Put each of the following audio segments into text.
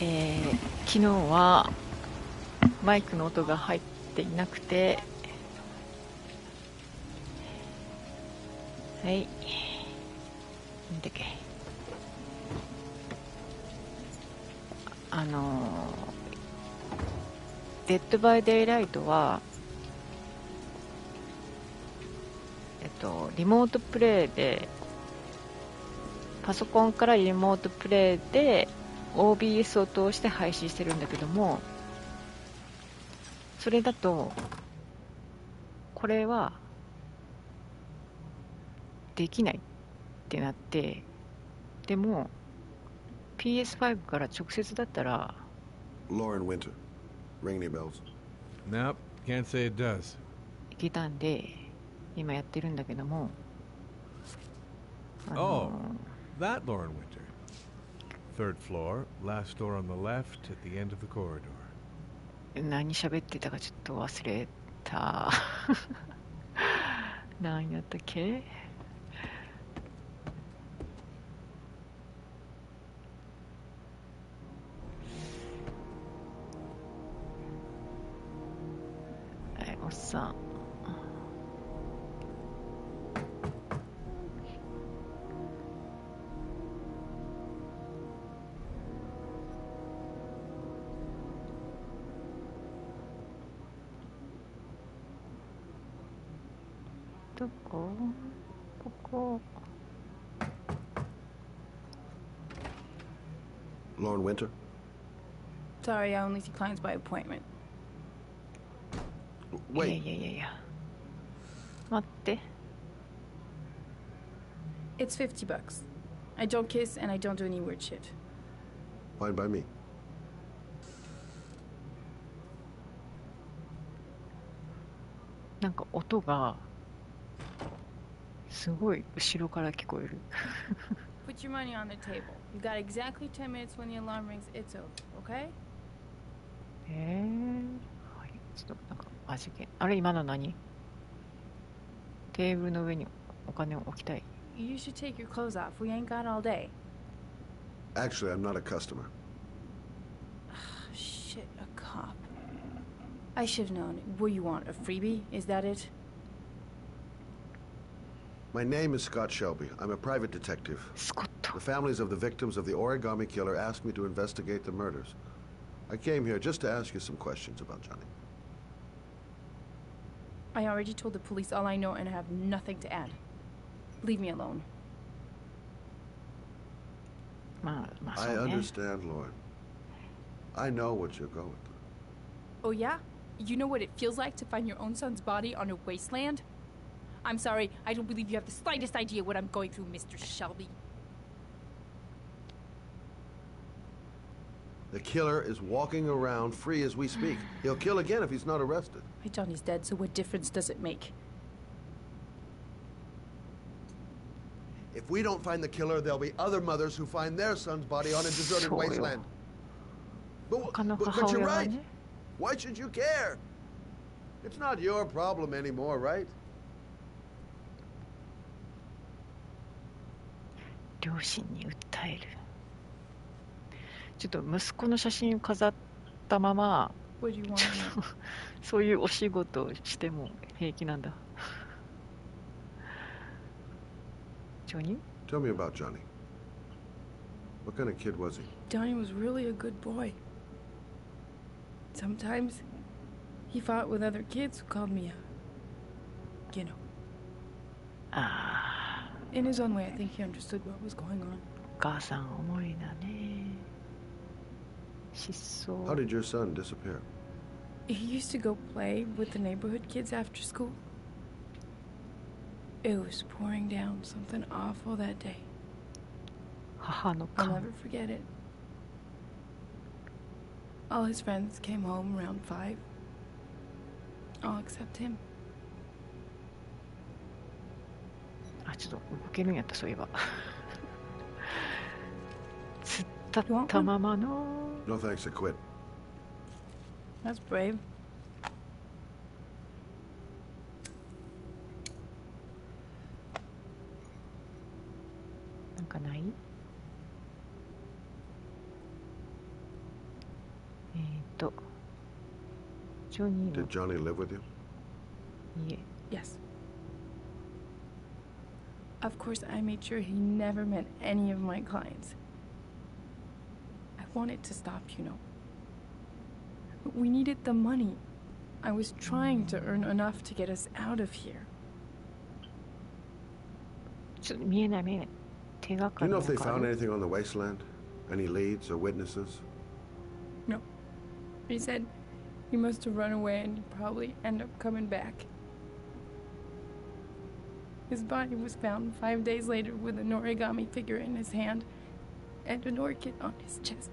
昨日はマイクの音が入っていなくて、はい、なんだっけ、デッドバイデイライトは、リモートプレイで、パソコンからリモートプレイで OBS を通して配信してるんだけども、それだとこれはできないってなって、でも PS5 から直接だったら Lauren Winter. Ring any bells? Nope, can't say it does. いけたんで今やってるんだけども、Oh, that Lauren Winter. Third floor, last door on the left at the end of the corridor. 何喋ってたかちょっと忘れた。何やったっけ。おっさん、どこ？ここ。 Lauren Winter? Sorry, I only see clients by appointment. Wait. いや待って。 It's $50. I don't kiss and I don't do any weird shit. Fine by me. なんか音がすごい後ろから聞こえる。Put your money on the table. You got exactly 10 minutes when the alarm rings. It's over, okay? はい、ちょっとなんか味気。あれ今の何？テーブルの上にお金を置きたい。You should take your clothes off. We ain't got all day. Actually, I'm not a customer. Shit, a cop. I should have known. What do you want, a freebie? Is that it? My name is Scott Shelby. I'm a private detective. スコット。 The families of the victims of the origami killer asked me to investigate the murders. I came here just to ask you some questions about Johnny. I already told the police all I know and I have nothing to add. Leave me alone. まあそ I うね。 understand, Lauren. I know what you're going through. Oh yeah? You know what it feels like to find your own son's body on a wasteland? I'm sorry, I don't believe you have the slightest idea what I'm going through, Mr. Shelby. The killer is walking around free as we speak. He'll kill again if he's not arrested. My Johnny's dead, so what difference does it make? If we don't find the killer, there'll be other mothers who find their son's body on a deserted Sure. wasteland. But you're right. Why should you care? It's not your problem anymore, right? 両親に訴える。ちょっと息子の写真を飾ったまま What do you want to know? そういうお仕事をしても平気なんだ。ジョニー？ Tell me about Johnny. What kind of kid was he? Johnny was really a good boy. Sometimes he fought with other kids who called me you know. ああ、 In his own way, I think he understood what was going on. お母さん思いだね。失踪。 How did your son disappear? He used to go play with the neighborhood kids after school. It was pouring down something awful that day. 母の I'll 顔。 never forget it. All his friends came home around 5. All except him. あ、ちょっと動けるんやった、そういえば。突っ立ったままの。 No thanks, I quit. That's brave. なんかない？とジョニー Did の Johnny live with you? 家。 Yes. Of course, I made sure he never met any of my clients. I wanted to stop, you know. But we needed the money. I was trying to earn enough to get us out of here. ちょっと見えない見えない。手が Do か you り know な if they んかあ found る？ anything on the wasteland? Any leads or witnesses? No. He said he must have run away and he'd probably end up coming back. His body was found 5 days later with an origami figure in his hand and an orchid on his chest.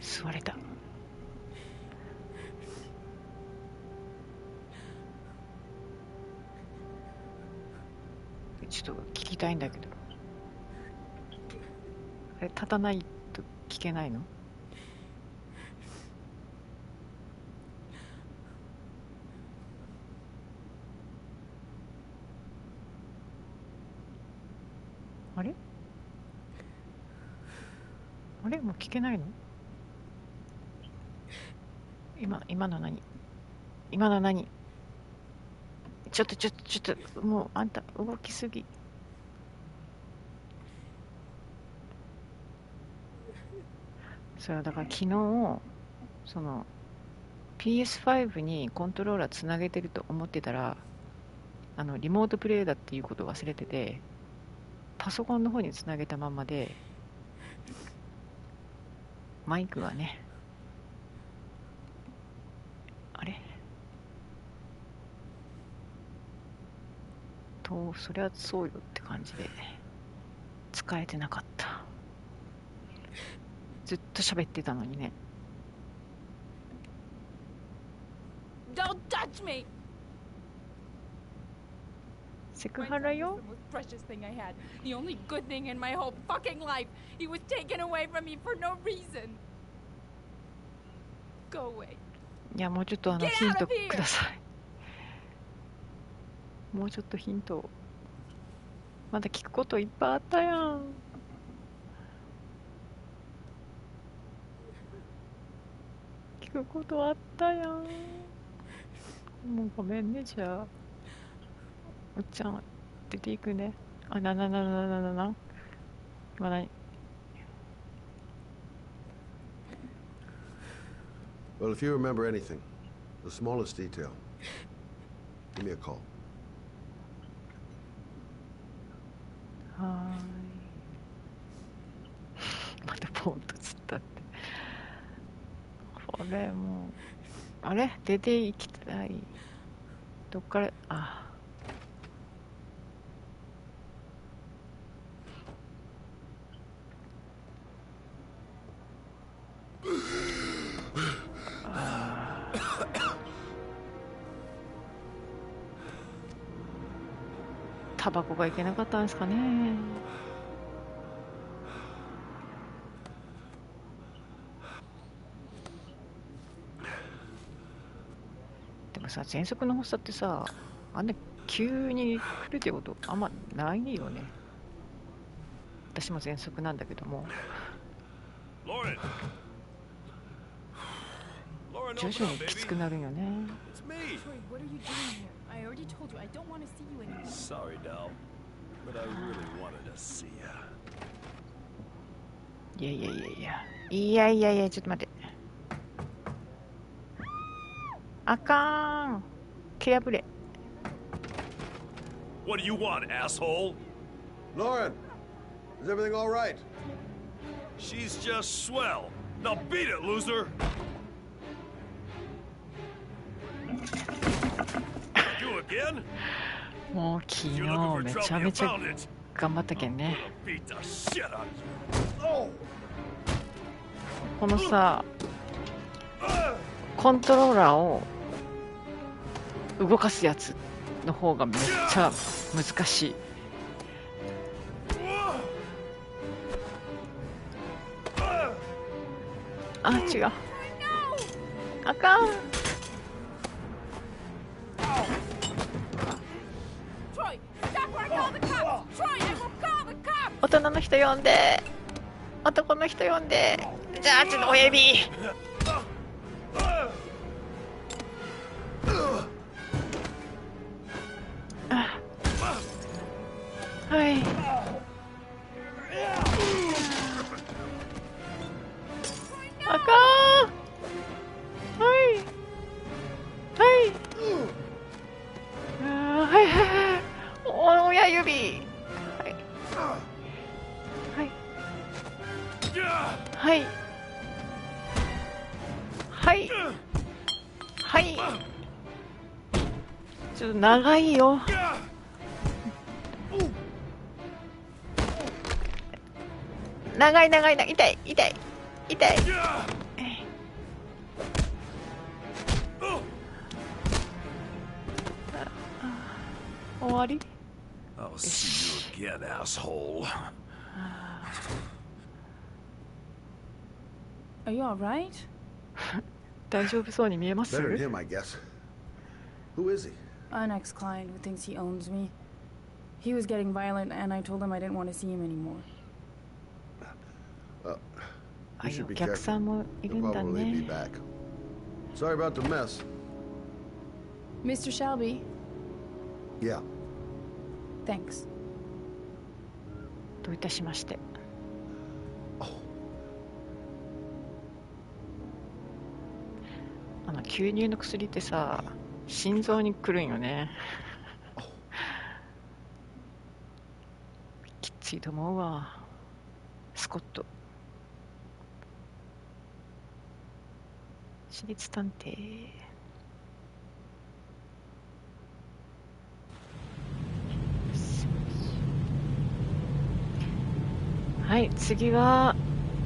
吸われた。ちょっと聞きたいんだけど。立たないと聞けないの？あれ？あれ？もう聞けないの？今の何？今の何？ちょっともうあんた動きすぎ。それはだから昨日その PS5 にコントローラーつなげてると思ってたらリモートプレイだっていうことを忘れててパソコンの方につなげたままでマイクがねあれとそりゃそうよって感じで使えてなかった。ずっと喋ってたのにね。Don't touch me! セクハラ My son よ。 was the most precious thing I had. The only good thing in my whole fucking life. He was taken away from me for no reason. Go away. いやもうちょっとGet ヒン out ト of here! ください。もうちょっとヒントを。まだ聞くこといっぱいあったやん。聞くことあったやん。もうごめんねじゃあ。おっちゃん出ていくね。あ今何？ Well, if you remember anything, the smallest detail, give me a call. はーい。またポンとつったって。これもうあれ出て行きたい。どっからタバコがいけなかったんですかね。でもさ喘息の発作ってさあんな急に来るってことあんまないよね。私も喘息なんだけども徐々にきつくなるよね。 Troy, what are you doing here? I already told you I don't want to see you anymore. Sorry, Dal, but I really wanted to see ya. いやちょっと待って。あかん蹴破れ。 What do you want, asshole? Lauren, is everything all right? She's just swell. Now beat it, loser! You again? もう昨日 You're looking for め trouble. ちゃ You めちゃ found it. 頑張ったけんね。 Beat the shit out of you. Oh! このさコントローラーを動かすやつの方がめっちゃ難しい。あ違うあかん。 Troy, stop or I'll call the cops! Troy, I will call the cops! 大人の人呼んで。男の人呼んで。じゃあちょっと親指。はい。あかー。はい。はい。はいはいはい。親指。はい。はい。はい。はい。はい。ちょっと長いよ。長い長い長い。痛い痛い痛い。終わり？ I'll see you again, asshole. Are you alright? 大丈夫そうに見えます？ Better than him, I guess. Who is he? An ex-client who thinks he owns me. He was getting violent, and I told him I didn't want to see him anymore. You should be お客 careful. さんもい He'll るんだ probably be ね。 back. Sorry about the mess. Mr. Shelby, Yeah. thanks. どういたしまして。吸入の薬ってさ、心臓に来るんよね。きついと思うわ。スコット。私立探偵。はい、次は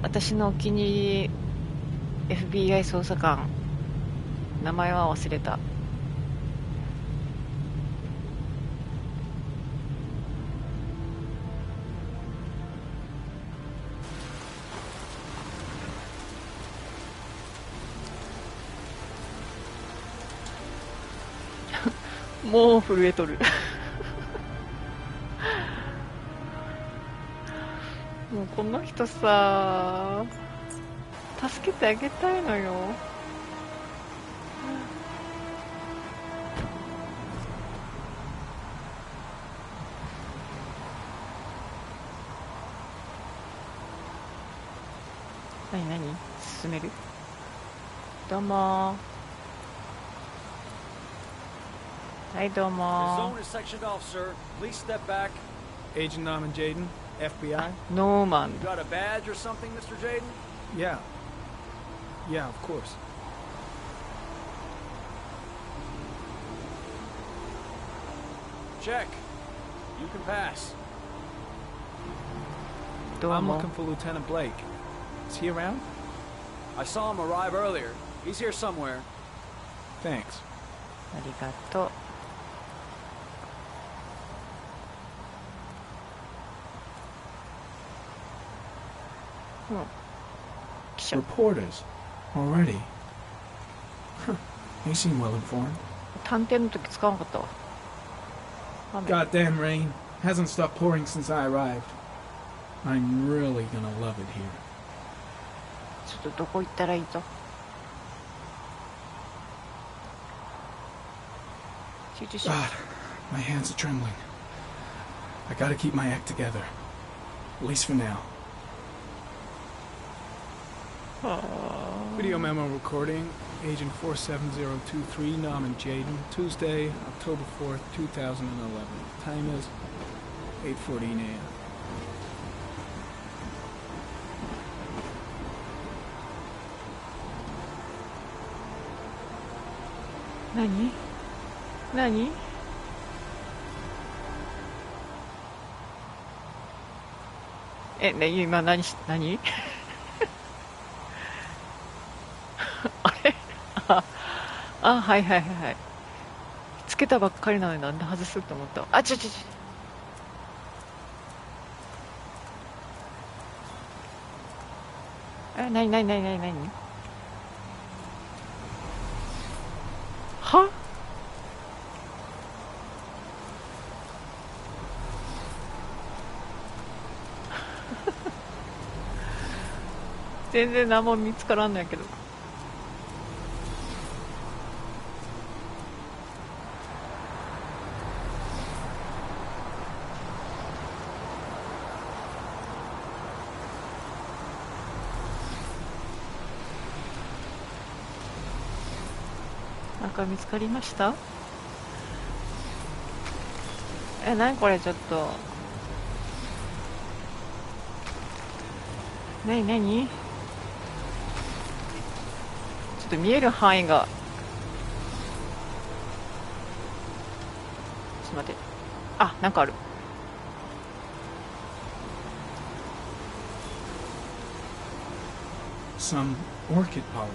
私のお気に入り FBI 捜査官。名前は忘れた。もう震えとる。もうこの人さ、助けてあげたいのよ。何進める？どうも。はいどう The も。 zone is sectioned off, sir. Please step back. Agent Norman Jaden, FBI? ノーマン。 You got a badge or something, Mr. Jaden? Yeah. Yeah, of course. Check. You can pass. どう I'm も。 looking for Lieutenant Blake. Is he around? I saw him arrive earlier. He's here somewhere. Thanks. ありがとう。記者。 Reporters. Already. Huh. They seem well informed. 探偵の時使わなかったわ。雨。 Goddamn rain. Hasn't stopped pouring since I arrived. I'm really gonna love it here. ちょっとどこ行ったらいいと。集中しよ God, my hands are trembling. I gotta keep my act together. At least for now. う。は Video memo recording. Agent 47023, Norman Jaden. Tuesday, October 4th, 2011. Time is 8:14 a.m. 何？何？ね、今何あれはいはいはいはい。つけたばっかりなのになんで外すと思った。あ、何は全然何も見つからんのやけど。なんか見つかりました？何これ、ちょっと。何ちょっと見える範囲が。ちょっと待って。あ、なんかある。Some orchid pollen.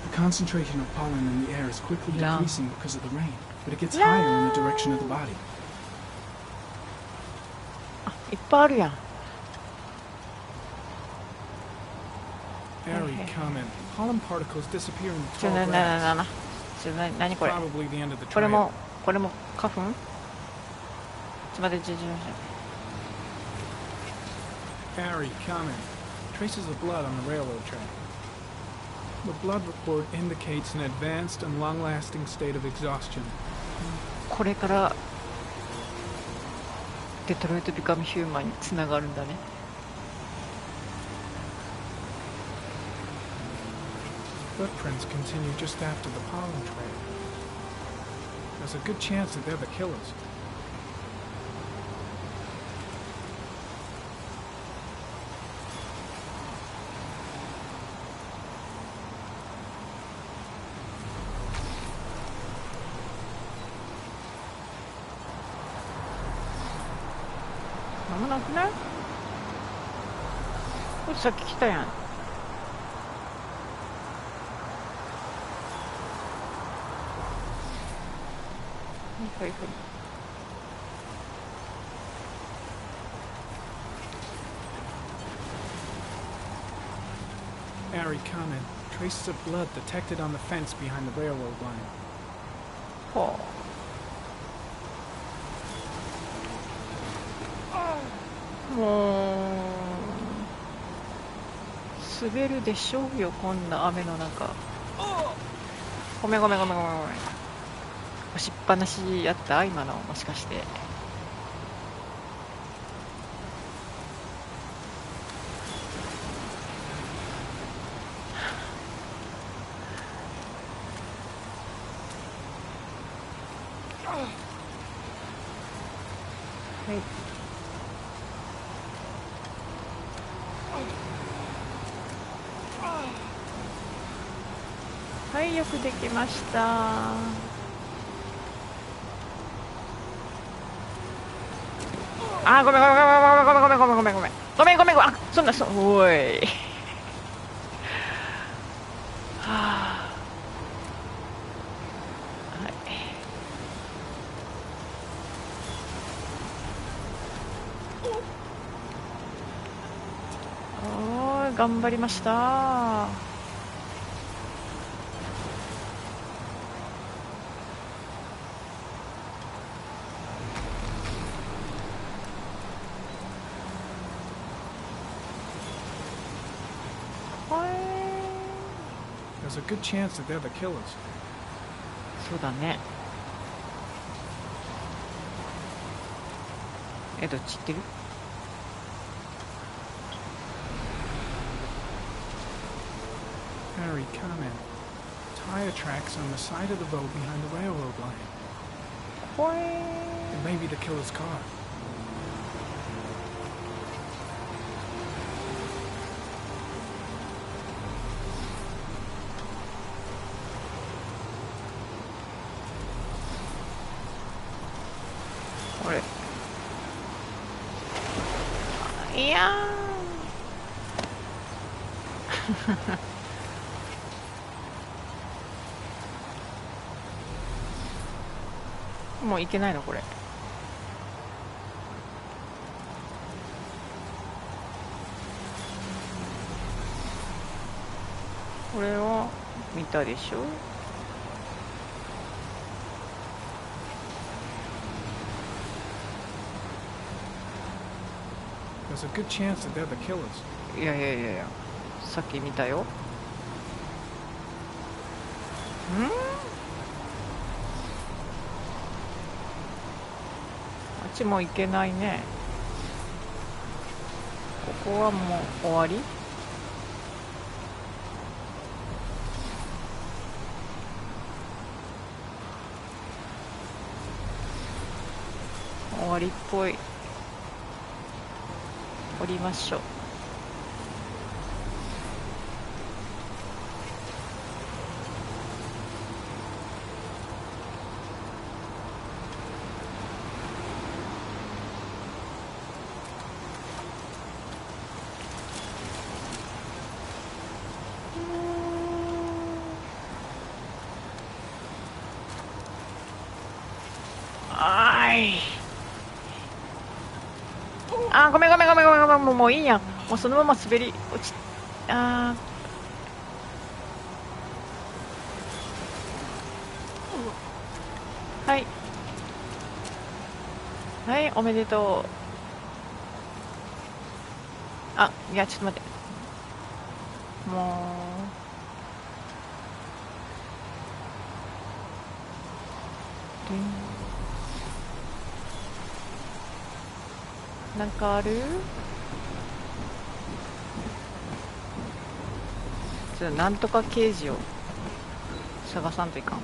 The concentration of pollen in the air is quickly decreasing because of the rain, but it gets higher in the direction of the body. あ、いっぱいあるやん。Airy comment. Pollen particles disappear in the 何これ。 Probably the end of the これ trail. も花粉？ちょっと待って、Airy comment. Traces of blood on the railroad track. The blood report indicates an advanced and long-lasting state of exhaustion. これからデトロイト・ビカム・ヒューマンにつながるんだね。Footprints continue just after the pollen trail. There's a good chance that they're the killers. 間もなくない？これさっき来たやん。はいはい。Airy comment. Traces of blood detected on the fence behind the railroad line. はあ。もう滑るでしょうよ、こんな雨の中。ごめん。押しっぱなしやった今の、もしかして。はい。はい、よくできました。あ、ごめん。あ、そんな、おい。はあ。はい。おーい、頑張りました。There's a good chance that they're the killers. そうだね。どっち行ってる？ Airy comment. Tire tracks on the side of the road behind the railroad line. It may be the killer's car. これ。いやーもういけないのこれ。これを見たでしょ。There's a good chance that they're the killers. いや。さっき見たよ。あっちも行けないね。ここはもう終わり？終わりっぽい。降りましょう。ごめん、もういいやん。もうそのまま滑り落ち、はいはい、おめでとう。いや、ちょっと待って、もうなんかある？なんとか刑事を探さんといかん。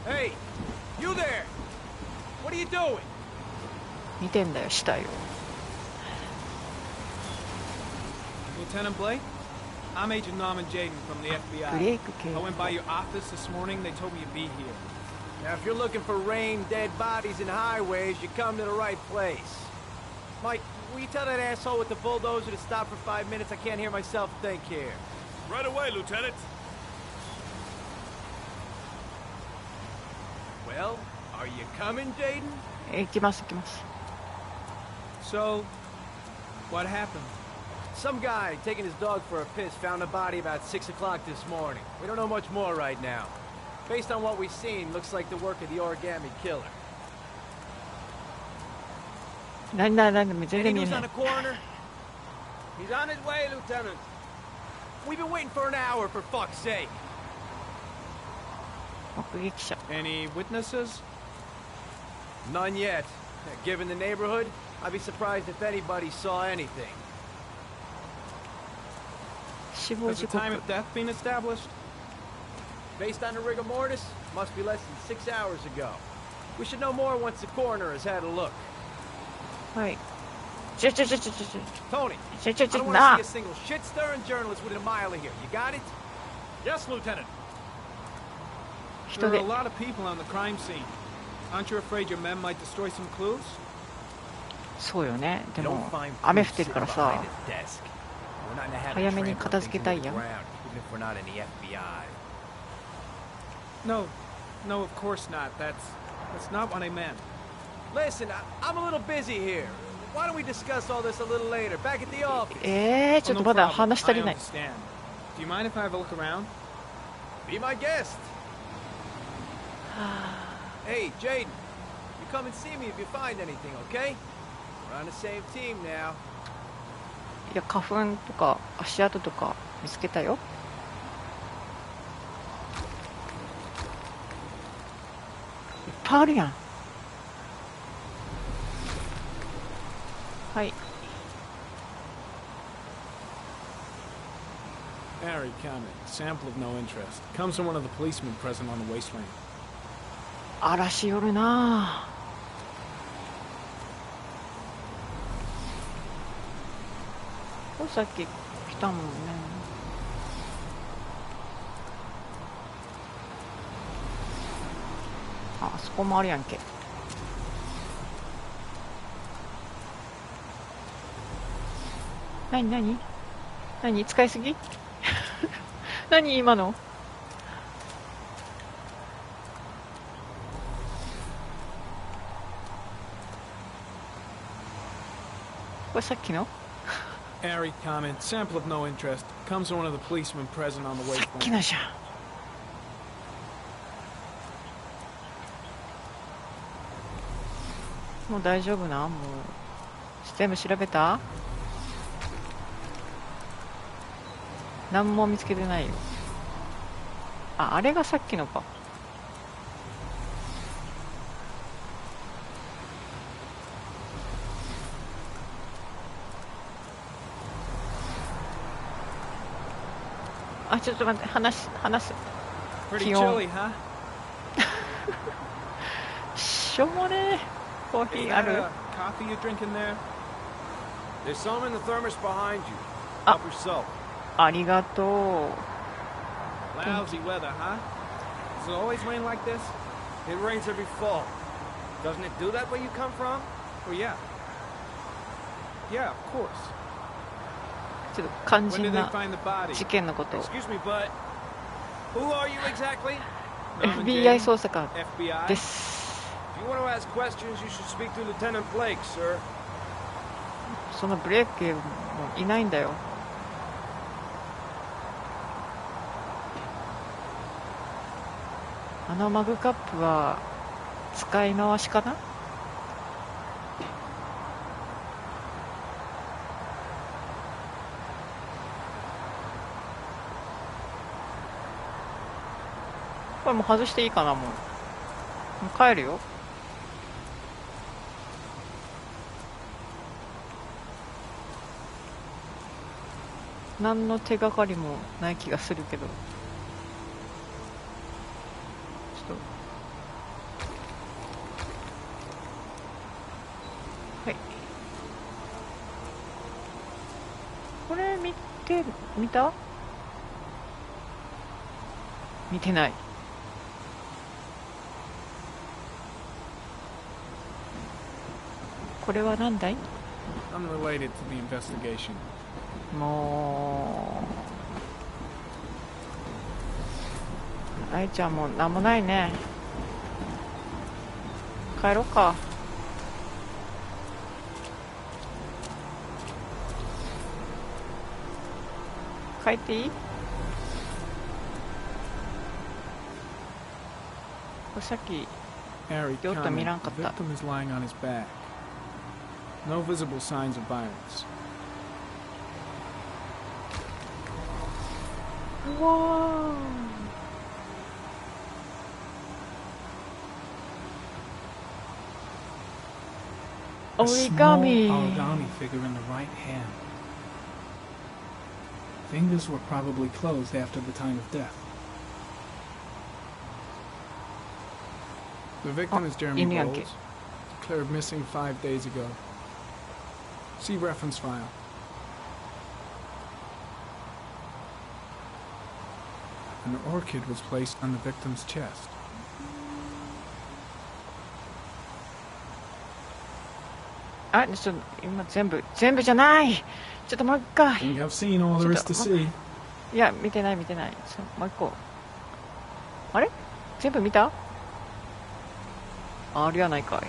Hey, you there? What are you doing? 見てんだよ、死体を。 Lieutenant Blake? I'm Agent Norman Jaden from the ブ FBI. レイク警 I 部。 went by your office this morning. They told me you'd be here. Now, if you're looking for rain, dead bodies, and highways, you come to the right place. Mike, will you tell that asshole with the bulldozer to stop for 5 minutes? I can't hear myself think here. Right away, Lieutenant. Well, are you coming, Jaden? 行きます。 So, what happened? Some guy taking his dog for a piss found a body about 6 o'clock this morning. We don't know much more right now. Based on what we've seen, looks like the work of the origami killer. 全 Any 然見 news え on な the い。 coroner? He's on his way, Lieutenant. We've been waiting for an hour, for fuck's sake. 目撃者。 Any witnesses? None yet. Given the neighborhood, I'd be surprised if anybody saw anything. 死亡 Has 時 the 刻。 time of death been established? Based on the rigor mortis, must be less than 6 hours ago. We should know more once the coroner has had a look. はい。 Tony, I don't want to な see a single shit-stirring journalist within a mile of here. You got it? Yes, Lieutenant. There 人 are で a lot of people on the crime scene. Aren't you afraid your men might destroy some clues? そうよね。で You も don't find 雨降 proof ってるから sitting さ behind a desk. We're not in the habit 早 of めに trampling 片付けたい things やん。 into the ground, even if we're not in the FBI. No, of course not. That's not what I meant. Listen, I'm a little busy here. Why don't we discuss all this a little later, back at the office? ちょっとまだ話足りない。 I understand. Do you mind if I have a look around? Be my guest. Hey, Jaden, you come and see me if you find anything, okay? We're on the same team now. いや、花粉とか足跡とか見つけたよ。いっぱいあるやん。はい。 Harry comment. Sample of no interest. Comes from one of the policemen present on the wasteland. 嵐よるなぁ。これさっき来たもんね。あそこもあるやんけ。何使いすぎ何今の。これさっきの Harry comment. Sample of no interest. Comes from one of the policemen present on the さっき wasteland. のじゃん。もう大丈夫なもう全部調べた？何も見つけてないよ。あ、あれがさっきのか。あ、ちょっと待って、話す。 Pretty 気温 chilly, huh? しょうもねえ。コーヒ Is ーあ that る？ a coffee you're drinking there? There's some in the thermos behind you. Ah. Help yourself. ありがとう。 Lousy weather, huh? Does it always rain like this? It rains every fall. Doesn't it do that where you come from? Oh, yeah. Yeah, of course. ちょっと肝 When 心 did they な find the body? 事件のことを Excuse me, but who are you exactly? Norman FBI Jaden? 捜査官 FBI? です。 If you want to ask questions, you should speak to Lieutenant Blake, sir. そのブレーキもいないんだよ。あのマグカップは使い回しかな？これもう外していいかな？もう帰るよ。何の手がかりもない気がするけど、ちょっとはい。これ見た？見てない。これは何だい？ Unrelated to the investigation. もう愛ちゃんもなんもないね。帰ろうか。帰っていい？これさっき Harry ちょっと見らん commented かっ the た。 victim is lying on his back. No visible signs of violence. うわー。 A 折り small 紙。 origami figure in the right hand. Fingers were probably closed after the time of death. The victim is Jeremy Indian Bowles, declared missing 5 days ago. See reference file. An orchid was placed on the victim's chest. あ、ちょっと今全部じゃない。ちょっともう一回。 I think I've seen all there is to see. いや、見てない。もう一個。あれ？全部見た？ありゃないかい。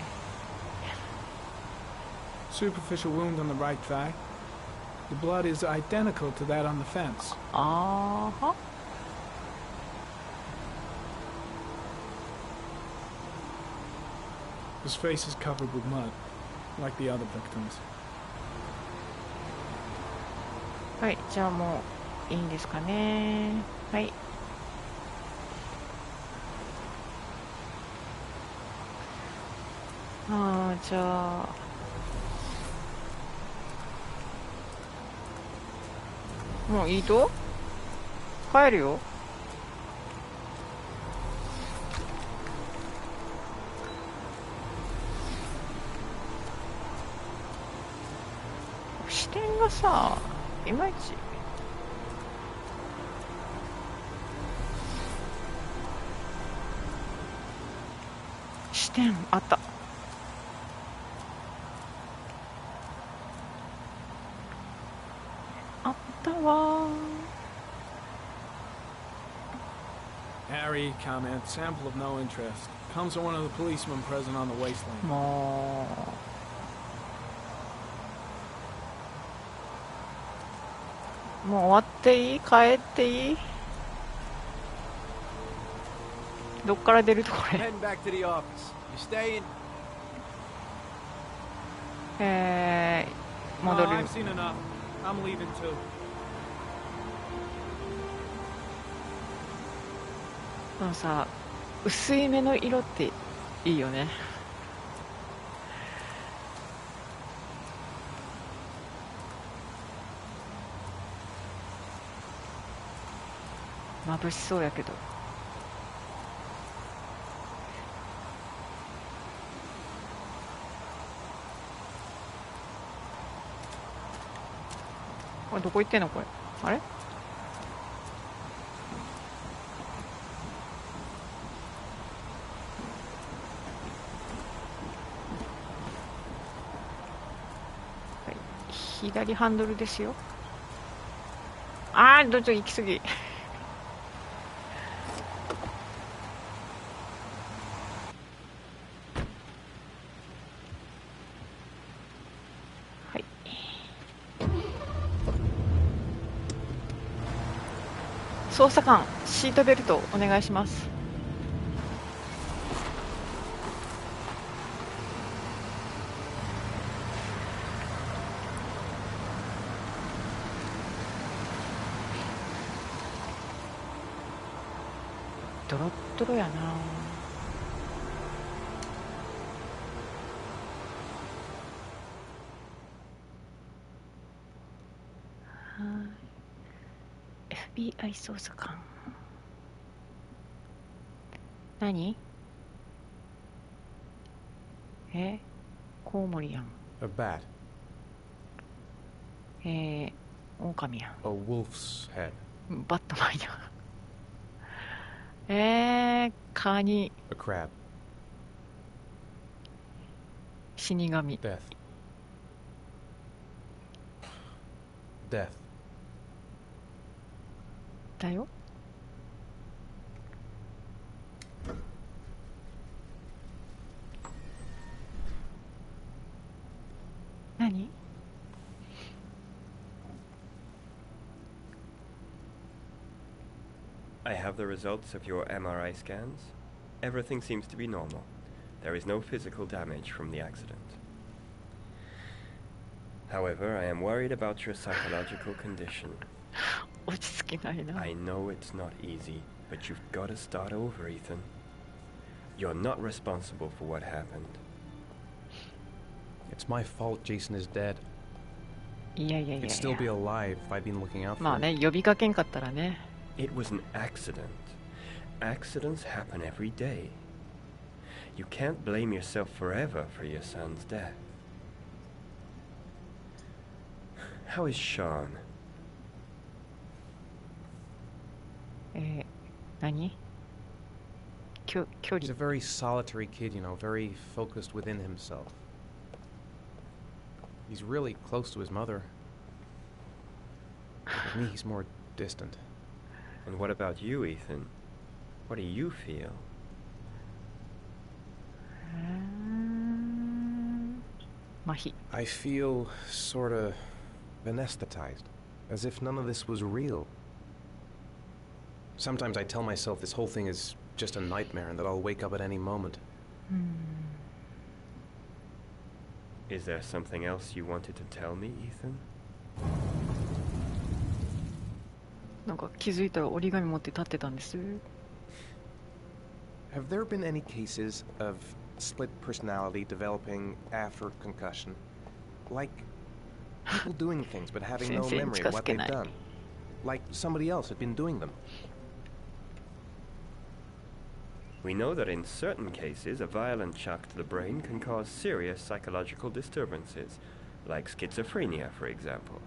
Superficial wound on the right thigh. The blood is identical to that on the fence. あーは。 His face is covered with mud, like the other victims. はい、じゃあもういいんですかね。はい。じゃあもういいと？帰るよ。視点がさ、いまいち。視点あった。あったわ。 Harry comment, sample of no interest. Comes from one of the policemen present on the wasteland. もう終わっていい？帰っていい？どっから出るとこれ？ Heading back to the office. You staying? 戻 No, る。 I've seen enough. I'm leaving too. このさ、薄い目の色っていいよね。眩しそうやけど。これどこ行ってんのこれ。あれ？左ハンドルですよ。あー、どっち行き過ぎ。はい。捜査官、シートベルトお願いします。ドロッドロやな。FBI 捜査官。何？コウモリやん。A bat. 狼やん。A wolf's head. バットマンやん。カニ。A crab. 死神。 Death. Death. だよ。何？ I have the results of your MRI scans. Everything seems to be normal. There is no physical damage from the accident. However, I am worried about your psychological condition. 落ち着きないな。 I know it's not easy, but you've got to start over, Ethan. You're not responsible for what happened. It's my fault Jason is dead. いやいやいやい He'd や。 still be alive if I'd been looking out for まあ him. ね、呼びかけんかったらね。It was an accident. Accidents happen every day. You can't blame yourself forever for your son's death. How is Sean? 何？距 He's 離 a。very solitary kid, you know, very focused within himself. He's really close to his mother. With me, he's more distant. And what about you, Ethan? What do you feel? 麻痺。 I feel sort of anesthetized, as if none of this was real. Sometimes I tell myself this whole thing is just a nightmare and that I'll wake up at any moment. Is there something else you wanted to tell me, Ethan? なんか気づいたら折り紙持って立ってたんです。 Have there been any cases of split personality developing after concussion? Like people doing things but having no memory of what they've done? Like somebody else had been doing them? We know that in certain cases, a violent shock to the brain can cause serious psychological disturbances, like schizophrenia, for example.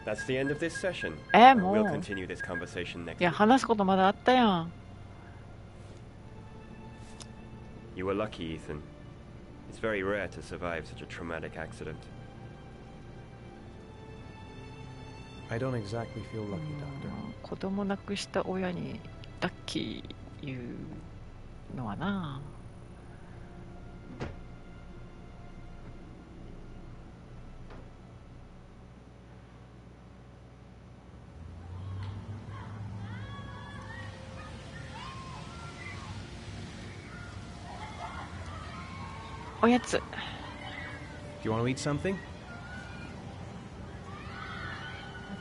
That's the end of this session. We'll もう。 continue this conversation next いや、 week. 話すことまだあったやん。 You were lucky, Ethan. It's very rare to survive such a traumatic accident. I don't exactly feel lucky, Doctor. 子供亡くした親にラッキー言うのはな。おやつ。 Do you want to eat something?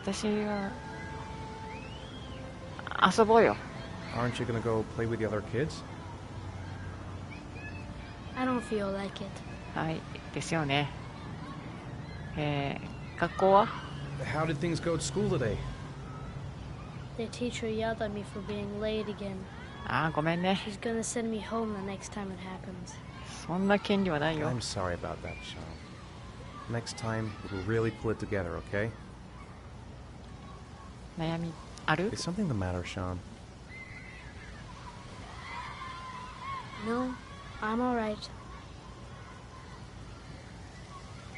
私は遊ぼうよ。 Aren't you gonna go play with the other kids? I don't feel like it. はい、ですよね。学校は How did things go at school today? The teacher yelled at me for being late again. あー、ごめんね。 She's gonna send me home the next time it happens. そんな権利はないよ。 I'm sorry about that, Sean. Next time, we'll really pull it together, okay? 悩みある？ Is something the matter, Sean? No, I'm alright.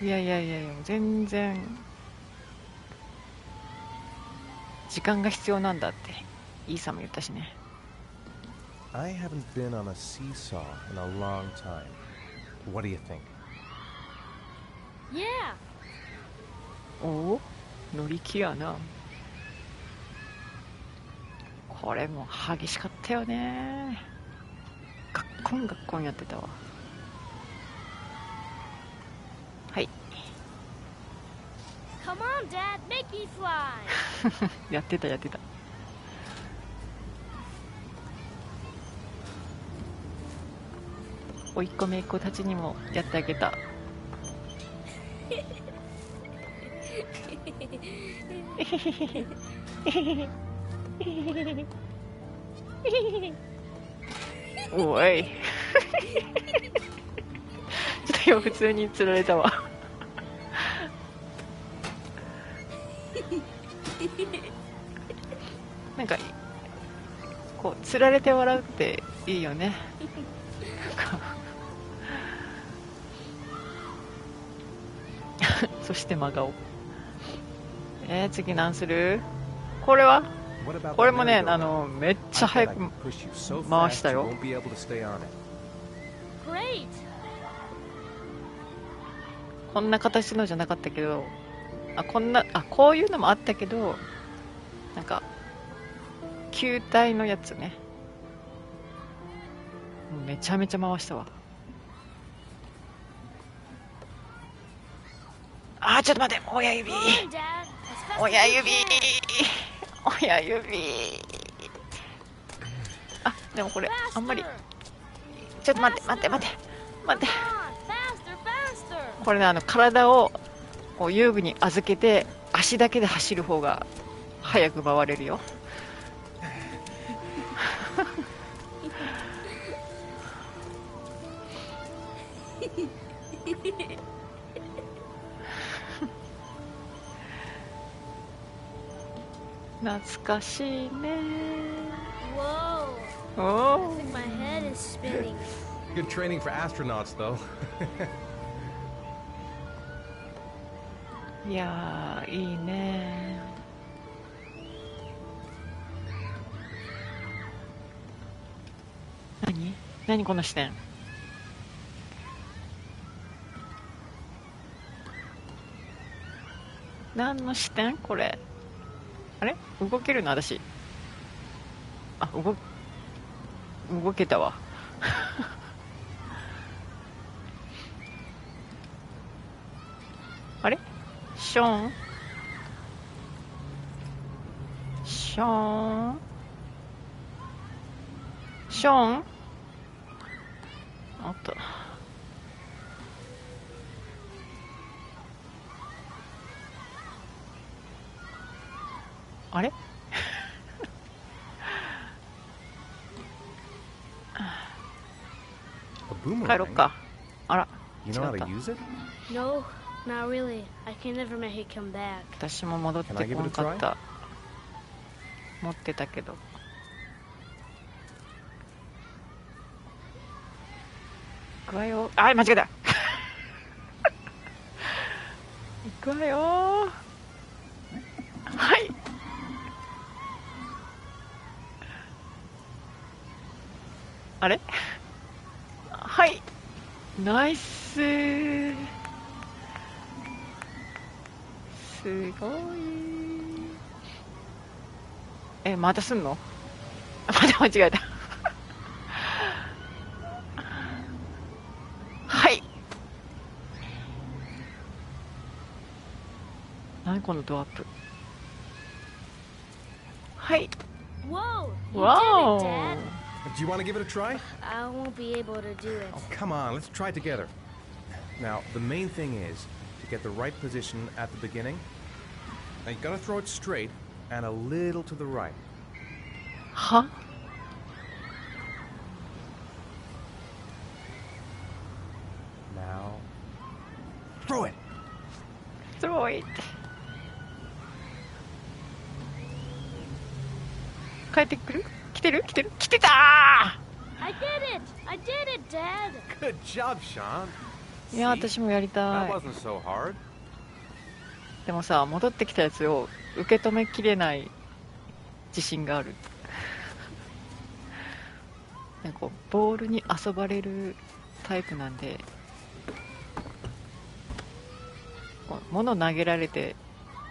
いやいやいやいや、全然時間が必要なんだってイーさんも言ったしね。 I haven't been on a seesaw in a long time. What do you think? Yeah! おお、乗り気やな。これも激しかったよね。ガッコンガッコンやってたわ。はい。 Come on, Dad, make me fly! やってたやってた。おいっ子めいっ子たちにもやってあげた。おい。ちょっと今普通に釣られたわ。なんかこう釣られて笑うっていいよね。そして真顔。次何する？これは？これもね、めっちゃ早く回したよ。こんな形のじゃなかったけど、こういうのもあったけど、なんか球体のやつね。めちゃめちゃ回したわ。あー、ちょっと待って、親指、親指、親指。あ、でもこれあんまり。ちょっと待って待って待って待って。これね、体をこう遊具に預けて足だけで走る方が早く回れるよ。懐かしいね。Whoa! Oh. I think my head is spinning. Good training for astronauts, though. いやー、いいね。何この視点。何の視点これ。あれ動けるの私。あ、動けたわ。あれショーンショーンショーンおっと。あれ帰ろっか。あら、違った。 No, not really. I can never make it come back. 私も戻ってこなかった。持ってたけど。行くわよ。あ、間違えた。行くわよ。はい。あれ？はい。ナイスー。すごい。またすんの？また間違えた。はい。何このドアップ。はい。Whoa! You Wow. did it, Dad. Do you want to give it a try? I won't be able to do it. Oh, come on, let's try together. Now, the main thing is to get the right position at the beginning. Now, you gotta throw it straight and a little to the right. は Now, throw it! Throw it. 帰ってくる？来てる？来てる？来てたー I did it! I did it, Dad! Good job, Sean. いや、私もやりた That い。 wasn't so hard. でもさ、戻ってきたやつを受け止めきれない自信がある。なんかこうボールに遊ばれるタイプなんで、こう物投げられて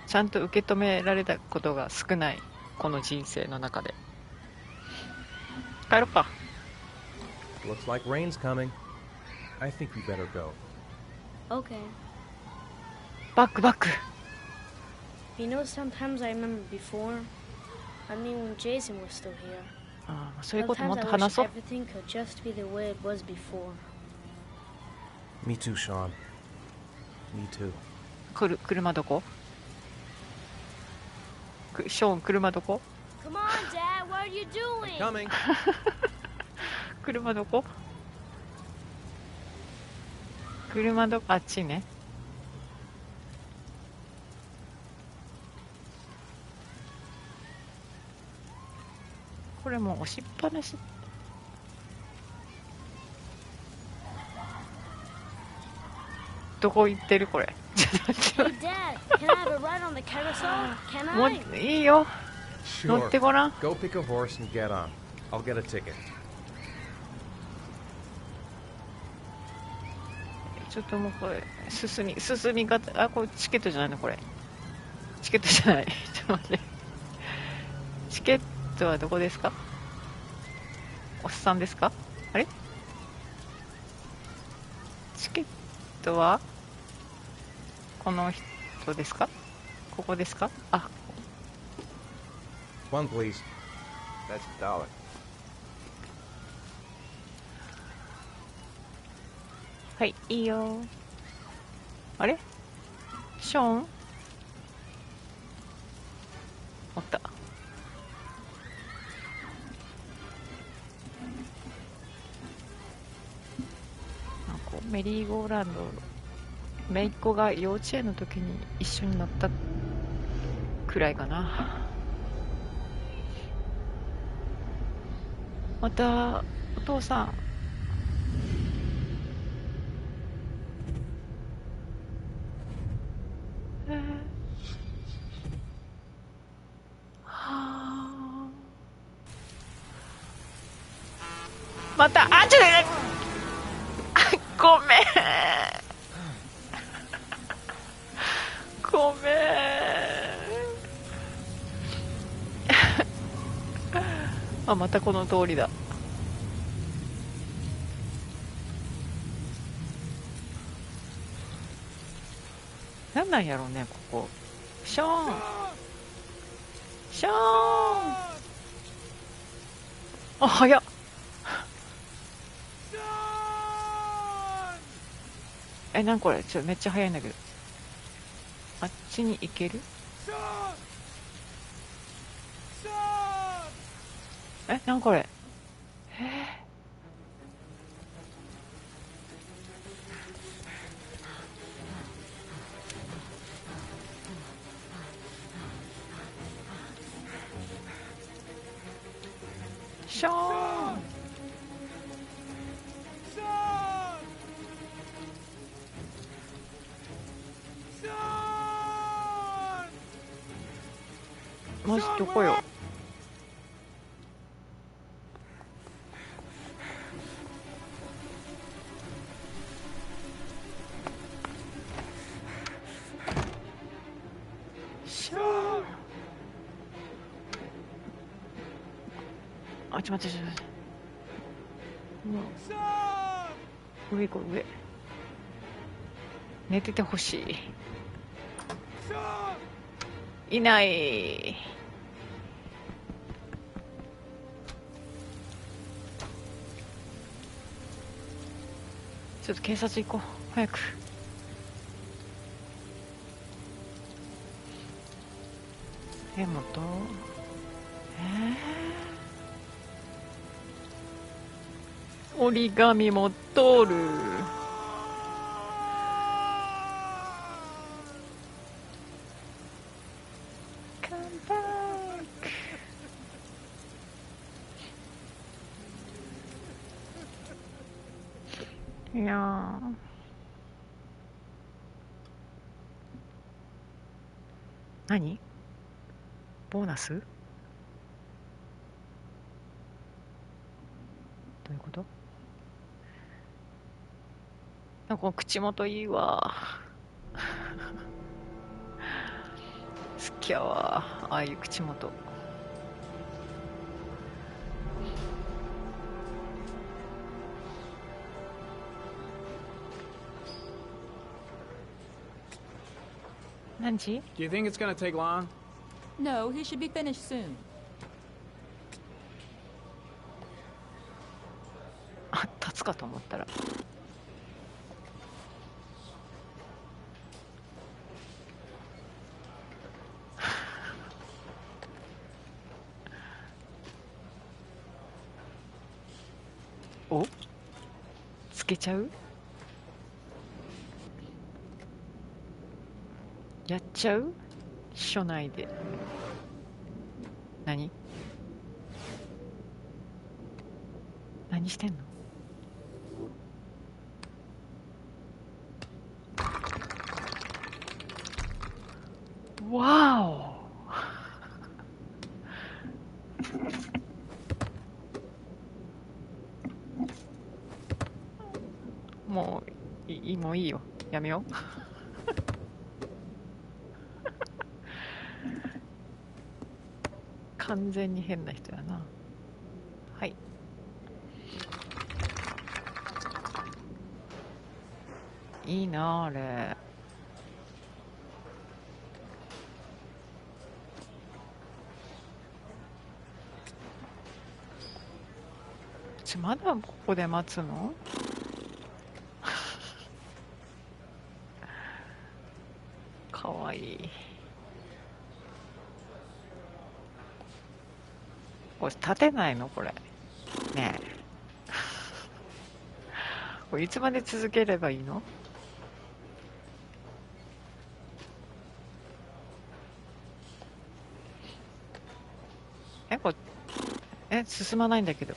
ちゃんと受け止められたことが少ないこの人生の中で。帰ろっか。 Looks like rain's coming. I think we better go. Okay. バックバック。 You know, sometimes I remember before. I mean, when Jason was still here. ああ、そういうこともっ Sometimes と I 話 wish そう。 everything could just be the way it was before. Me too, Sean. Me too. 車どこ？ショーン、車どこ？ Come on, Dad, what are you doing? Coming. 車どこ？車どこ？あっちね。これもう押しっぱなし。どこ行ってるこれ？ Hey, Dad, can I have a ride on the carousel? Can も I? ういいよ。乗 Sure. ってごらん。 Go pick a horse and get on. I'll get a ticket. ちょっともうこれ進み方、あ、これチケットじゃないのこれ。チケットじゃない。ちょっと待って。チケットはどこですか？おっさんですか？あれ？チケットはこの人ですか？ここですか？あ、 One, please. That's $1. はい、いいよ。あれ？ショーン？おった。なんかメリーゴーランド、姪っ子が幼稚園の時に一緒に乗ったくらいかな。またお父さん。また、あ、ちょっと、ごめん。ごめん。あ、またこの通りだ。なんなんやろうね、ここ。ショーン。ショーン。あ、早っ。え、なんこれめっちゃ早いんだけど。あっちに行ける？え、なんこれ？ショーン。マジどこよ？ショーン。あ、ちょっと待って。上行こう、上。寝ててほしい。いない。ちょっと警察行こう早く。元折り紙持っとる。いやー、何？ボーナス？どういうこと？なんか口元いいわ。好きやわ、ああいう口元。何時？ Do you think it's gonna take long? No, he should be finished soon. あ、立つかと思ったら。お？つけちゃう？やっちゃう？署内で。何してんの？わお。もういいよ、やめよう。完全に変な人やな。はい。いいなあれ。まだここで待つの？かわいい。これ立てないのこれ。ねえ。これいつまで続ければいいの？進まないんだけど。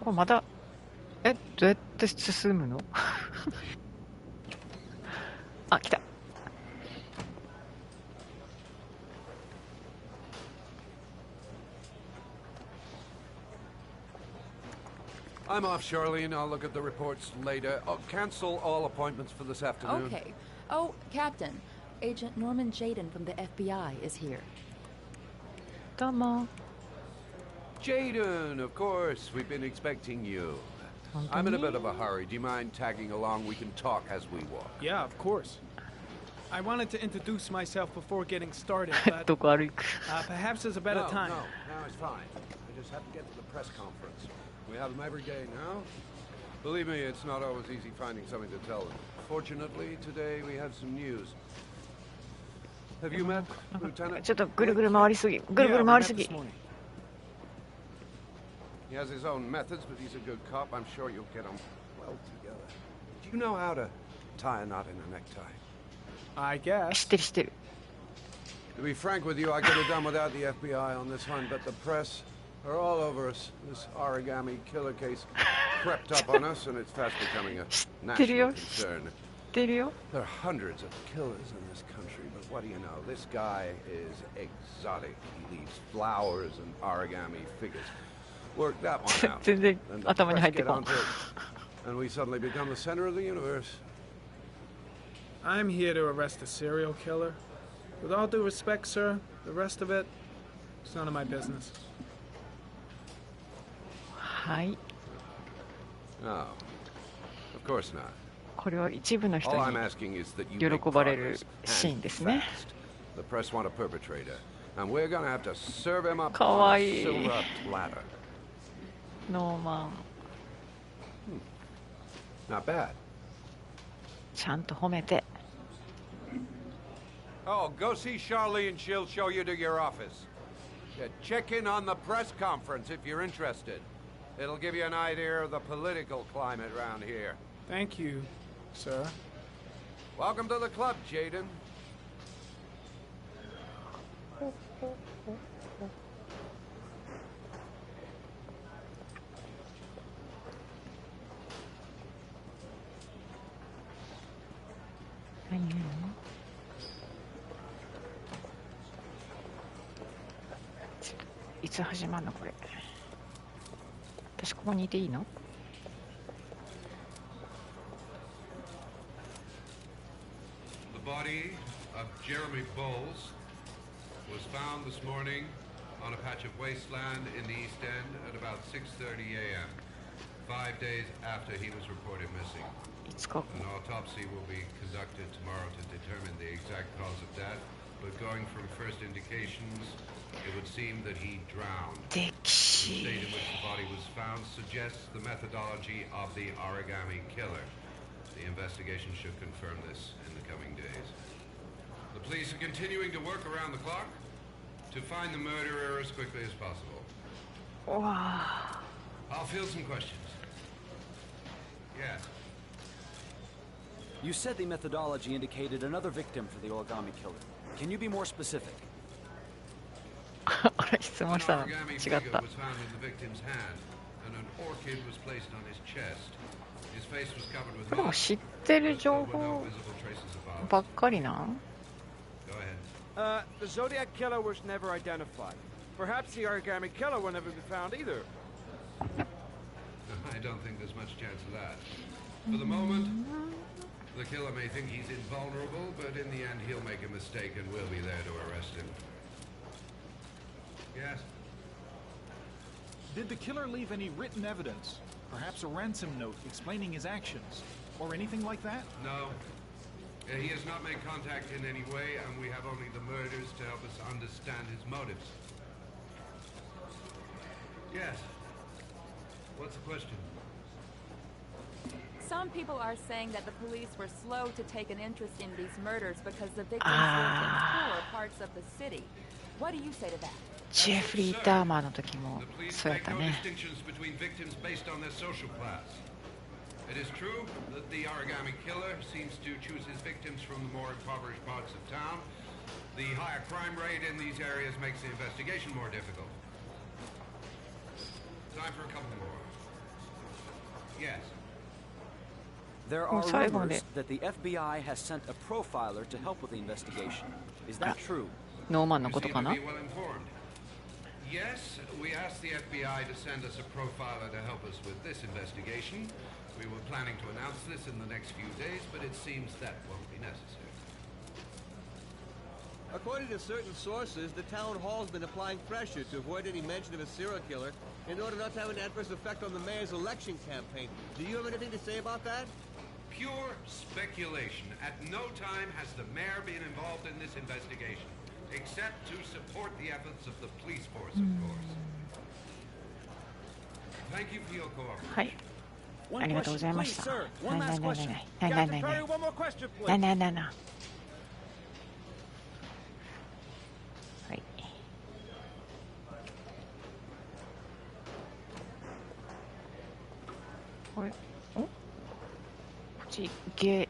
これまだ、どうやって進むの？あ、来た。I'm off, Charlene. I'll look at the reports later. I'll cancel all appointments for this afternoon. Okay. Oh, Captain. Agent Norman Jaden from the FBI is here. Come on. Jaden, of course. We've been expecting you. I'm in a bit of a hurry. Do you mind tagging along? We can talk as we walk. Yeah, of course. I wanted to introduce myself before getting started, but perhaps there's a better time. No, it's fine. I just have to get to the press conference. We have them every day now. Believe me, it's not always easy finding something to tell them. Fortunately, today we have some news. Have you met Lieutenant? ちょっとぐるぐる回りすぎ。ぐるぐる回りすぎ。He has his own methods, but he's a good cop. I'm sure you'll get him well together. Do you know how to tie a knot in a necktie? I guess. 知ってる知ってる。To be frank with you, I could have done without the FBI on this one, but the press are all over us. This origami killer case crept up on us, and it's fast becoming a national concern. There are hundreds of killers in this country, but what do you know? This guy is exotic. He leaves flowers and origami figures. Work that one out. And the press get onto it, and we suddenly become the center of the universe. I'm here to arrest a serial killer. With all due respect, sir, the rest of it, it's none of my business. はい。No, of course not. これは一部の人 All に I'm asking is that you make 喜ばれる progress シーン and ですね。 fast. The press want a perpetrator. And we're gonna have to serve him up かわ on い a い silver platter. ノーマン Not bad. ちゃんと褒めて Oh, go see Charlie and she'll show you to your office. Yeah, check in on the press conference if you're interested. It'll give you an idea of the political climate around here. Thank you, sir. Welcome to the club, Jaden. Ayun. いつ始まるのこれ。私ここにいていいの？ The body of Jeremy Bowles was found this morning on a patch of wasteland in the East End at about 6:30 a.m., 5 days after he was reported missing. いつか An autopsy will be conducted tomorrow to determine the exact cause of death, but going from first indications, it would seem that he drowned. The 歴史 state in which the body was found suggests the methodology of the origami killer. The investigation should confirm this in the coming days. The police are continuing to work around the clock to find the murderer as quickly as possible. わあ I'll field some questions. Yes. You said the methodology indicated another victim for the origami killer. Can you be more specific? あれ質問 An したの origami 違 figure った was found in the victim's hand, and an orchid was placed on his chest. His face was covered with これも moss. 知ってる There 情 were 報 no visible traces of ばっ violence. かりなん Go ahead. The Zodiac killer was never identified. Perhaps the origami killer will never be found either. I don't think there's much chance of that. For the moment, the killer may think he's invulnerable, but in the end he'll make a mistake and we'll be there to arrest him. Yes? Did the killer leave any written evidence? Perhaps a ransom note explaining his actions? Or anything like that? No. He has not made contact in any way, and we have only the murders to help us understand his motives. Yes. What's the question? Some people are saying that the police were slow to take an interest in these murders because the victims lived in poorer parts of the city. What do you say to that? ジェフリー・ダーマーの時も The police そうやっ make た no ね distinctions between victims based on their social class. It is true that the origami killer seems to choose his victims from the more impoverished parts of town. The higher crime rate in these areas makes the investigation more difficult. Time for a couple more. Yes. There Oh, are sorry, rumors Bonnet. that the FBI has sent a profiler to help with the investigation. Is that true? ノーマンの You こと seem か to な be well informed. Yes, we asked the FBI to send us a profiler to help us with this investigation. We were planning to announce this in the next few days, but it seems that won't be necessary. According to certain sources, the town hall's been applying pressure to avoid any mention of a serial killer in order not to have an adverse effect on the mayor's election campaign. Do you have anything to say about that? Pure speculation. At no time has the mayor been involved in this investigation, except to support the efforts of the police force, of course. Thank you for your cooperation. はいありがとうございました Please, sir. な One いない last ない question. ないないない Captain ない Perry, one more question, ない please. ないないないはいこれおこっち行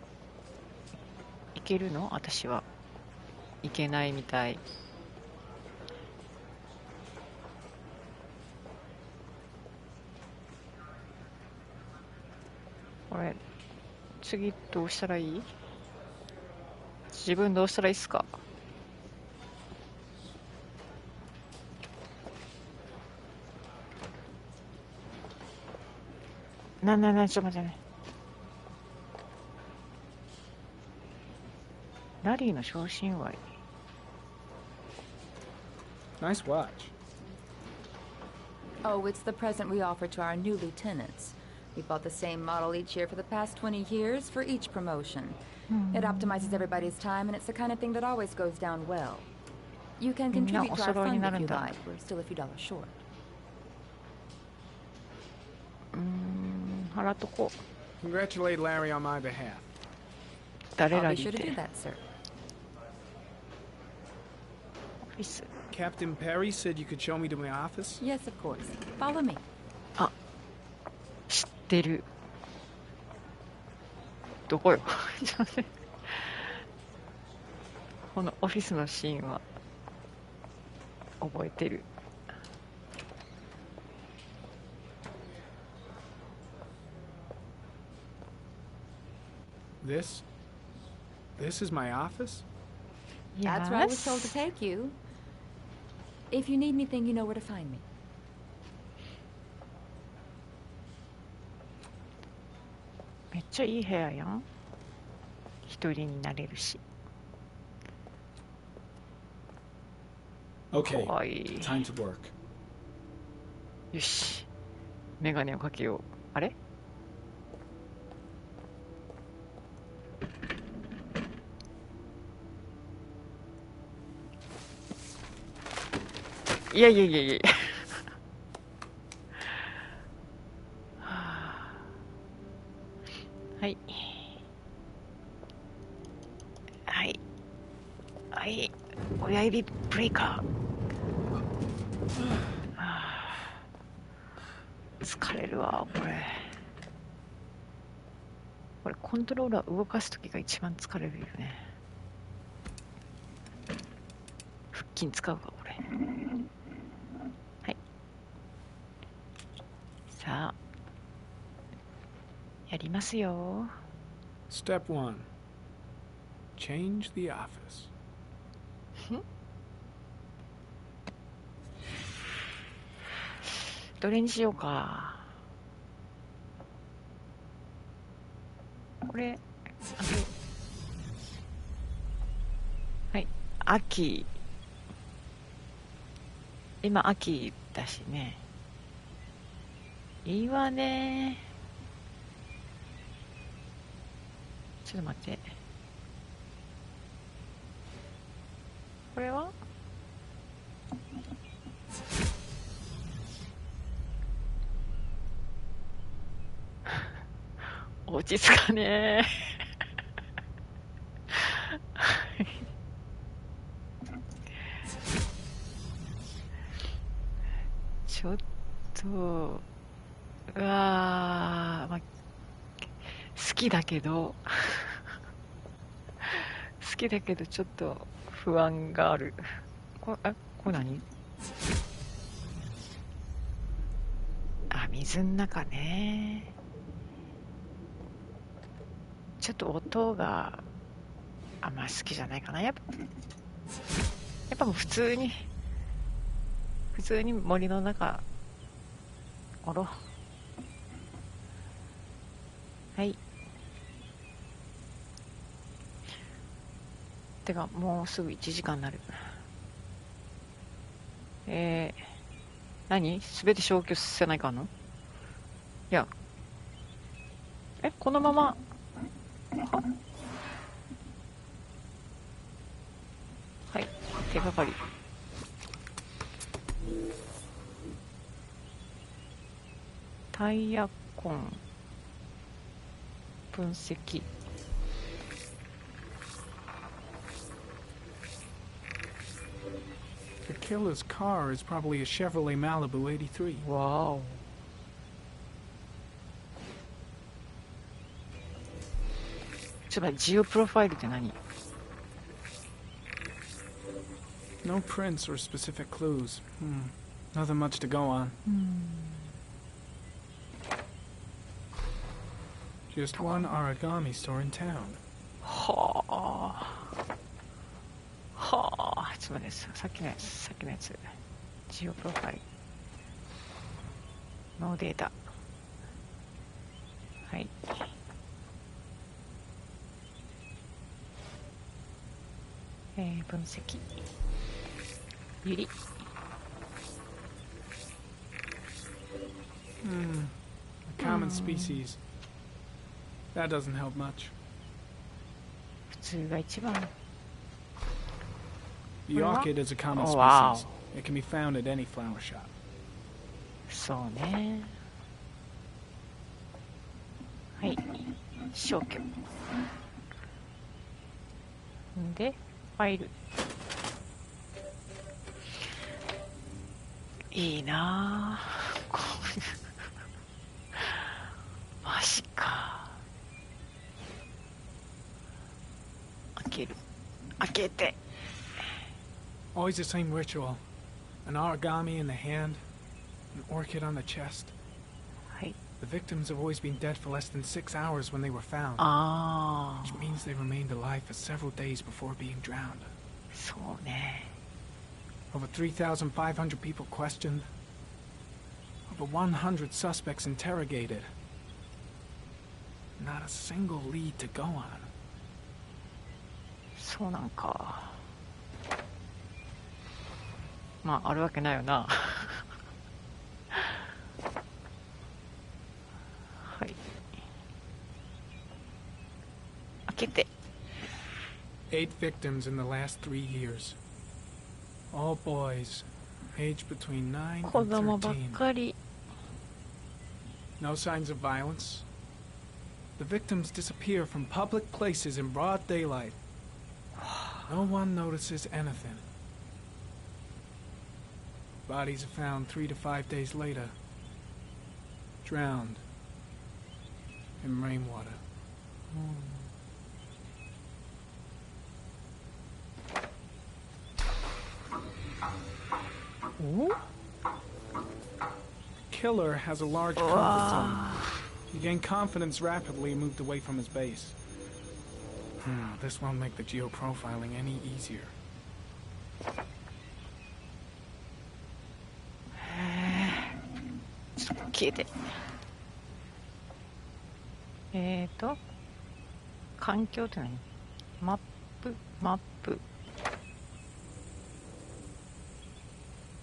けるの私は行けないみたいこれ次どうしたらいい自分どうしたらいいっすかちょっと待ってねラリーの昇進割 Nice watch. Oh, it's the present we offer to our new lieutenants. We bought the same model each year for the past 20 years for each promotion. It optimizes everybody's time, and it's the kind of thing that always goes down well. You can みんな contribute お to our 揃いに fund な if るん you だ。 like. We're still a few dollars short. 払っとこう。 Congratulate Larry on my behalf. 誰 I'll ら be に sure to て do that, sir. オフィス。 Captain Perry said you could show me to my office? Yes, of course. Follow me. あ、知ってる。どこよ。ちょっと待って、このオフィスのシーンは覚えてる。This is my office? That's where I was told to take you. If you need anything, you know where to find me. めっちゃいい部屋やん。一人になれるし。 Okay, かわいい。 time to work. よし。メガネをかけよう。あれ？いやいやいやいや。はい。はい。はい。親指ブレーカー。疲れるわ、これ。これ、コントローラー動かすときが一番疲れるよね。腹筋使うか、これ。はい。さあ。やりますよ。Step 1. Change the office. どれにしようか。これ、はい、秋。今、秋だしね。いいわね。ちょっと待って。これは落ち着かねえ。ちょっと、うわー、まあ、好きだけど好きだけどちょっと不安がある。これ何？あ、水の中ね。ちょっと音があんま好きじゃないかな。やっぱもう普通に森の中おろ。はい。てかもうすぐ1時間になる。何？すべて消去せないかんの？いや、このままはい、手がかり。タイヤ痕分析。The killer's car is probably a Chevrolet Malibu 83. Wow. ちょっと待って、ジオプロファイルって何？ No prints or specific clues. Nothing much to go on. Just one origami store in town. はあ。はあ。ちょっと待って、さっきのやつ。ジオプロファイル。ノーデータ。はい。分析。ユリ。A common species. That doesn't help much. 普通が一番。The orchid is a common Oh, wow. species. It can be found at any flower shop. そうね。はい。消去。で、ファイル。いいなぁ。マジか。開ける。開けて。Always the same ritual. An origami in the hand, an orchid on the chest. はい。The victims have always been dead for less than 6 hours when they were found. ああ。 Which means they remained alive for several days before being drowned. そうね。Over 3,500 people questioned. Over 100 suspects interrogated. Not a single lead to go on. そうなんか。まあ、あるわけないよな。はい。開けて。8 victims in the last 3 years. All boys, aged between 9子 and 供ばっ 13. かり。 No signs of violence. The victims disappear from public places in broad daylight. No one notices anything. Bodies are found 3 to 5 days later. Drowned in rainwater. Killer has a large comfort zone. He gained confidence rapidly and moved away from his base. This won't make the geoprofiling any easier. ちょっと消えて。環境って何？マップ。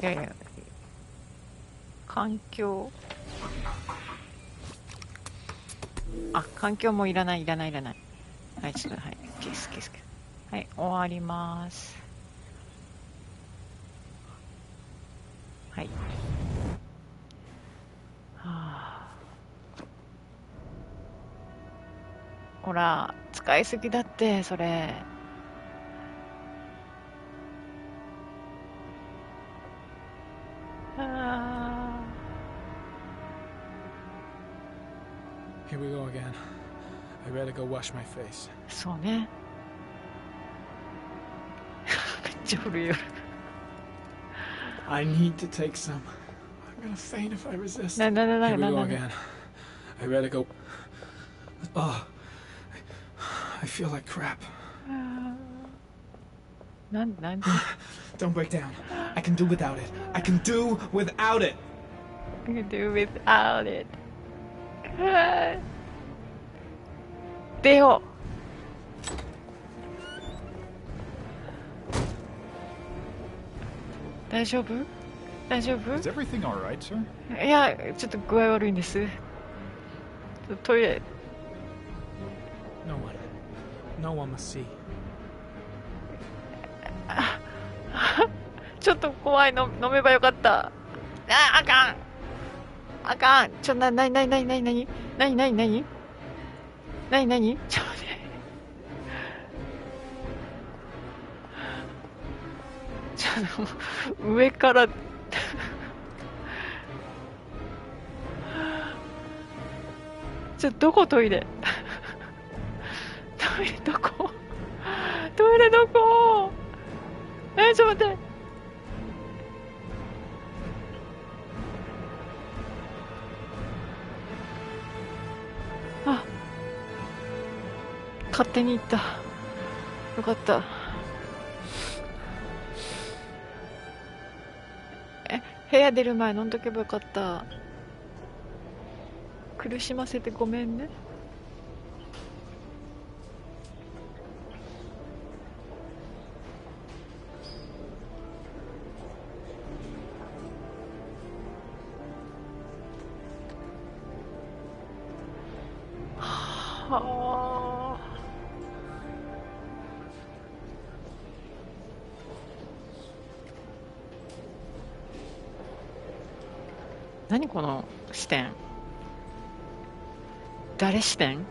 いやいや。環境。あ、環境もいらない。はい、ちょっと、はい。消す。はい、終わります。はい。はあ。ほら、使いすぎだって、それ。Here we go again. I better go wash my face. そうね。めっちゃ古いよ。I need to take some. I'm gonna faint if I resist. な Here we go again. I better go. Oh, I feel like crap. なんで Don't break down. I can do without it. I can do without it. I can do without it. 出よう。大丈夫？ Is everything all right, sir? いや、ちょっと具合悪いんです。トイレ。No one must see. ちょっと怖いの飲めばよかった。あかん。ちょ、なにちょっと待って。ちょっと上からどこトイレどこちょっと待って。あ、勝手に行った。よかった。部屋出る前飲んどけばよかった。苦しませてごめんね。はあ。何この視点。誰視点？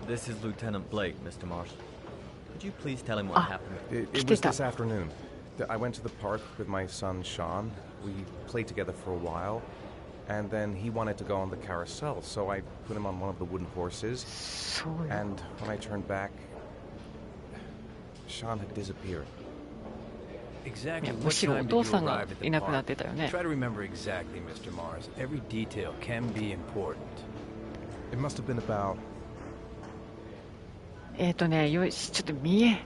This is Lieutenant Blake, Mr. Marsh. Could you please tell him what happened? It was this afternoon. I went to the park with my son, Sean. We played together for a while, and then he wanted to go on the carousel, so I put him on one of the wooden horses. And when I turned back, Sean had disappeared. Exactly む what しろお time 父 did さ you んが arrive at い the なくなっ park? てたよね。 Try to remember exactly, Mr. Mars. Every detail can be important. It must have been about... よし、ちょっと見え。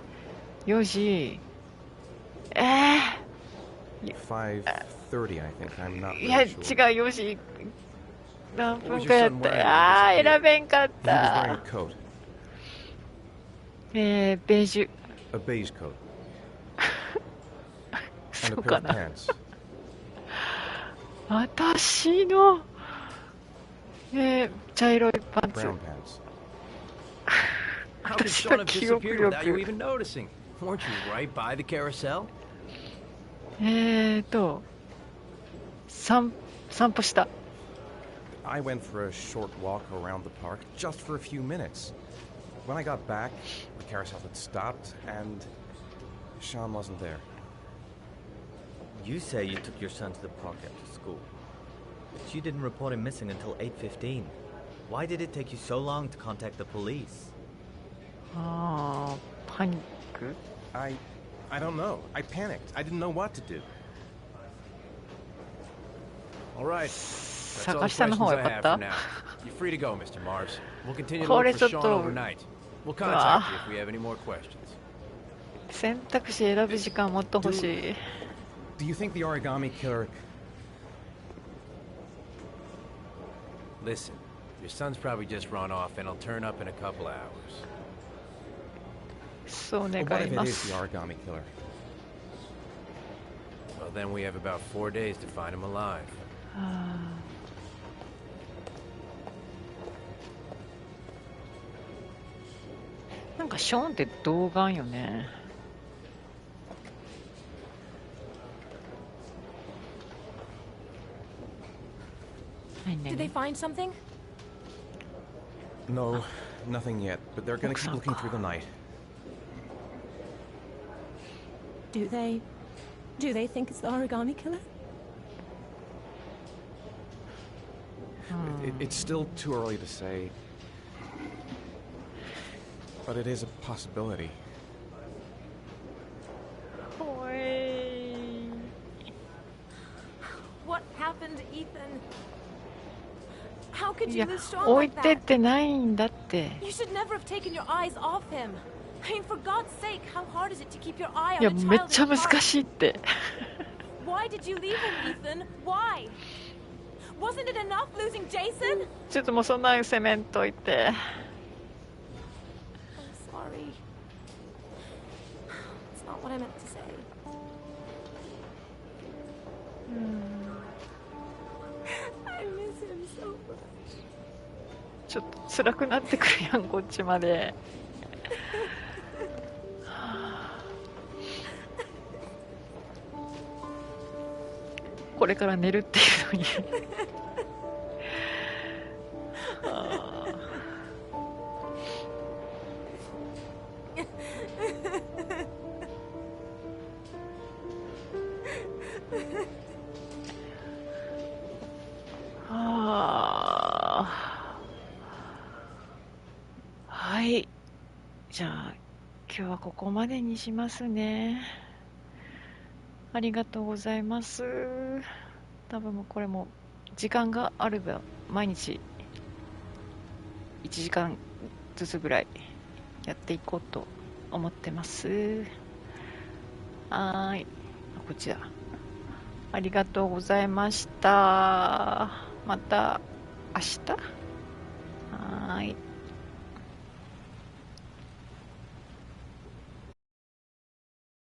4時。5:30, I think. I'm not いや、違 really sure. う、4時。何分かやった。選べんかっ He was wearing た。 a coat. ベージュ。A beige coat. そ And a う pair か of な。 pants. 私の、茶色いパンツ。 Brown pants. How could 私 Sean の have 記憶 disappeared without you 力。 even noticing? Weren't you right by the carousel? 散歩した。I went for a short walk around the park, just for a few minutes. When I got back, the carousel had stopped, and Sean wasn't there. You say you took your son to the park after school, but you didn't report him missing until 8:15. Why did it take you so long to contact the police? パニック？ I don't know. I panicked. I didn't know what to do. All right. That's all the 探したの questions 方が I よかっ have た？ for now. You're free to go, Mr. Mars. We'll continue to こ look れ for ちょっ Sean と、 overnight. We'll contact you if we have any more questions. 選択肢選ぶ時間もっと欲しい。Do you think the origami killer... Listen, your son's probably just run off and he'll turn up in a couple hours. そう願 What い if ま it is す。 the origami killer? Well, then we have about 4 days to find him alive. なんかショーンって童顔よね。Did they find something? No, nothing yet, but they're gonna keep looking through the night. Do they think it's the origami killer? It's still too early to say, but it is a possibility. What happened, Ethan? How could い you や、 lose Sean 置い like てっ that? てないんだって。 You should never have taken your eyes off him. I mean, for God's sake, how hard is it to keep your eye いや、 on a めっ child ちゃ in a 難 park? しいって。 Why did you leave him, Ethan? Why? Wasn't it enough losing Jason? ちょっともうそんな責めんといて。 I'm sorry. It's not what I meant to say. I miss him so much. ちょっと辛くなってくるやん、こっちまで。これから寝るっていうのに。はい。じゃあ、今日はここまでにしますね。ありがとうございます。多分これも時間があれば毎日1時間ずつぐらいやっていこうと思ってます。はーい。こっちだ。ありがとうございました。また明日。はーい。